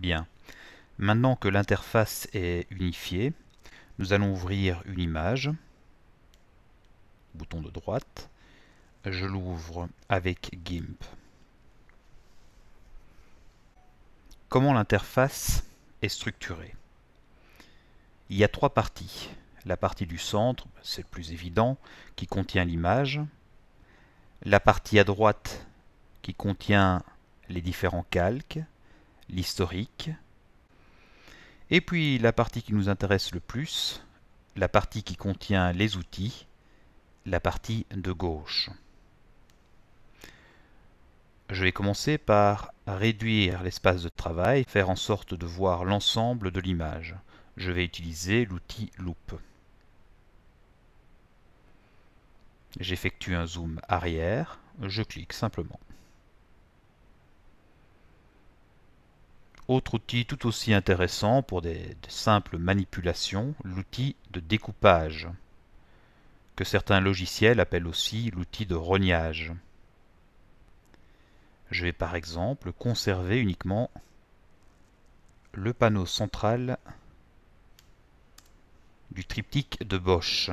Bien. Maintenant que l'interface est unifiée, nous allons ouvrir une image, bouton de droite. Je l'ouvre avec GIMP. Comment l'interface est structurée? Il y a trois parties. La partie du centre, c'est le plus évident, qui contient l'image. La partie à droite, qui contient les différents calques, l'historique. Et puis la partie qui nous intéresse le plus, la partie qui contient les outils, la partie de gauche. Je vais commencer par réduire l'espace de travail, faire en sorte de voir l'ensemble de l'image. Je vais utiliser l'outil Loupe. J'effectue un zoom arrière, je clique simplement. Autre outil tout aussi intéressant pour des simples manipulations, l'outil de découpage, que certains logiciels appellent aussi l'outil de rognage. Je vais par exemple conserver uniquement le panneau central du triptyque de Bosch.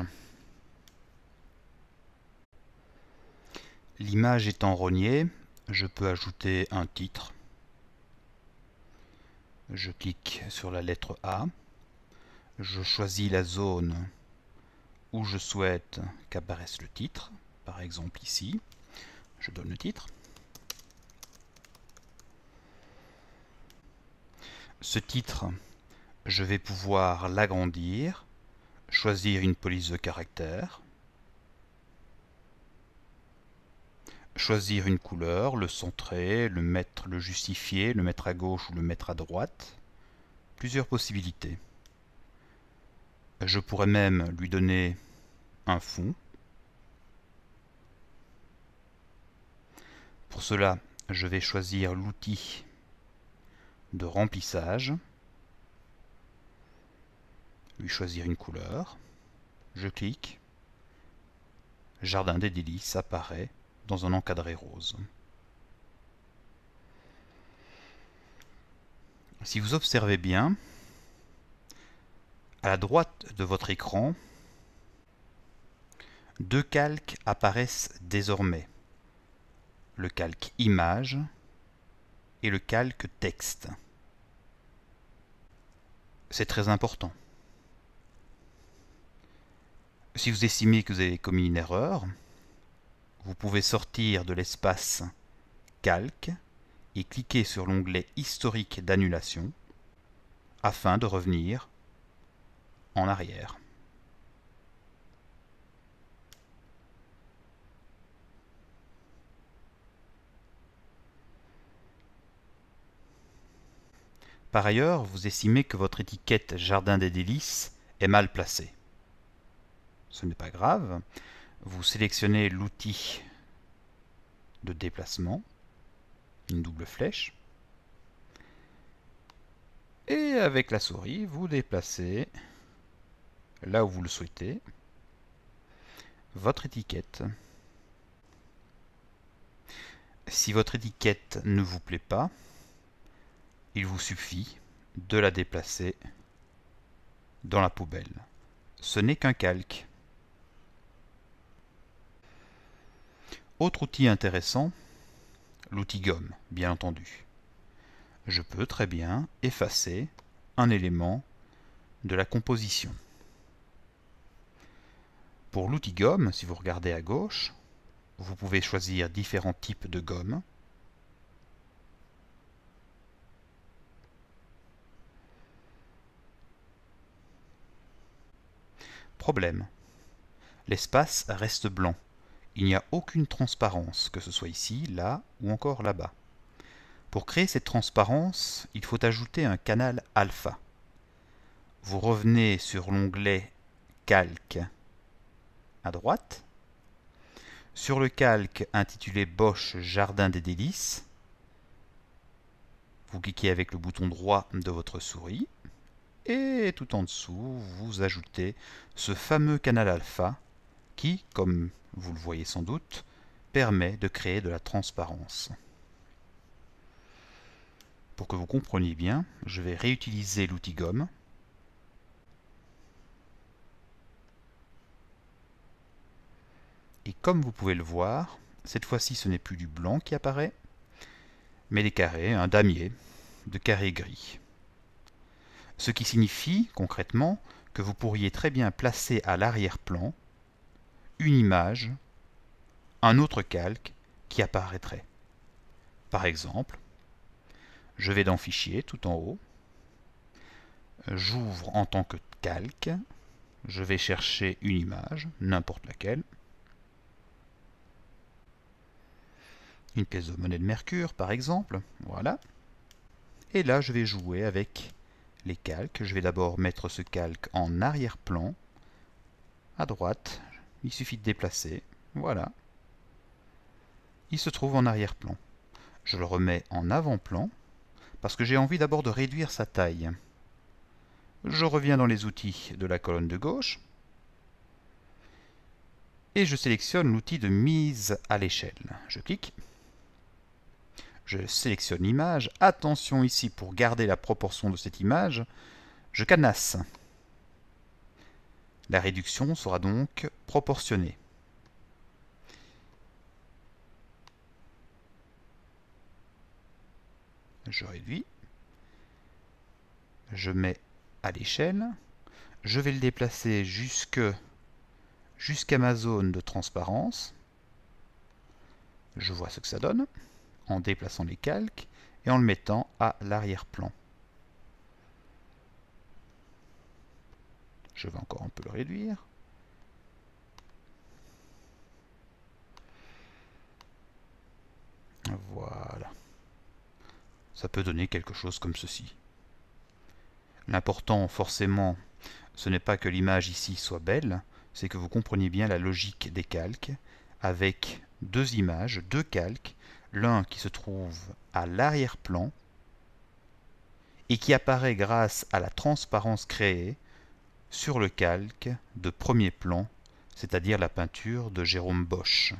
L'image étant rognée, je peux ajouter un titre. Je clique sur la lettre A. Je choisis la zone où je souhaite qu'apparaisse le titre. Par exemple ici, je donne le titre. Ce titre, je vais pouvoir l'agrandir, choisir une police de caractère, choisir une couleur, le centrer, le justifier, le mettre à gauche ou le mettre à droite. Plusieurs possibilités. Je pourrais même lui donner un fond. Pour cela, je vais choisir l'outil de remplissage, lui choisir une couleur, je clique, Jardin des délices apparaît dans un encadré rose. Si vous observez bien, à la droite de votre écran, deux calques apparaissent désormais. Le calque image et le calque texte. C'est très important. Si vous estimez que vous avez commis une erreur, vous pouvez sortir de l'espace calque et cliquer sur l'onglet historique d'annulation afin de revenir en arrière. Par ailleurs, vous estimez que votre étiquette Jardin des délices est mal placée. Ce n'est pas grave. Vous sélectionnez l'outil de déplacement, une double flèche, et avec la souris, vous déplacez là où vous le souhaitez votre étiquette. Si votre étiquette ne vous plaît pas, il vous suffit de la déplacer dans la poubelle. Ce n'est qu'un calque. Autre outil intéressant, l'outil gomme, bien entendu. Je peux très bien effacer un élément de la composition. Pour l'outil gomme, si vous regardez à gauche, vous pouvez choisir différents types de gomme. Problème. L'espace reste blanc. Il n'y a aucune transparence, que ce soit ici, là ou encore là-bas. Pour créer cette transparence, il faut ajouter un canal alpha. Vous revenez sur l'onglet Calque à droite. Sur le calque intitulé Bosch Jardin des délices, vous cliquez avec le bouton droit de votre souris et tout en dessous, vous ajoutez ce fameux canal alpha qui, comme vous le voyez sans doute, permet de créer de la transparence. pour que vous compreniez bien, je vais réutiliser l'outil gomme. Et comme vous pouvez le voir, cette fois-ci ce n'est plus du blanc qui apparaît, mais des carrés, un damier de carrés gris. Ce qui signifie concrètement que vous pourriez très bien placer à l'arrière-plan une image, un autre calque qui apparaîtrait. Par exemple, je vais dans Fichier tout en haut, j'ouvre en tant que calque, je vais chercher une image, n'importe laquelle, une pièce de monnaie de Mercure par exemple, voilà. Et là je vais jouer avec les calques. Je vais d'abord mettre ce calque en arrière-plan, à droite, il suffit de déplacer, voilà. Il se trouve en arrière-plan. Je le remets en avant-plan, parce que j'ai envie d'abord de réduire sa taille. Je reviens dans les outils de la colonne de gauche, et je sélectionne l'outil de mise à l'échelle. Je clique. Je sélectionne l'image. Attention ici, pour garder la proportion de cette image, je cadenasse. La réduction sera donc proportionnée. Je réduis. Je mets à l'échelle. Je vais le déplacer jusqu'à ma zone de transparence. Je vois ce que ça donne en déplaçant les calques et en le mettant à l'arrière-plan. Je vais encore un peu le réduire. Voilà. Ça peut donner quelque chose comme ceci. L'important, forcément, ce n'est pas que l'image ici soit belle, c'est que vous compreniez bien la logique des calques, avec deux images, deux calques, l'un qui se trouve à l'arrière-plan et qui apparaît grâce à la transparence créée sur le calque de premier plan, c'est-à-dire la peinture de Jérôme Bosch.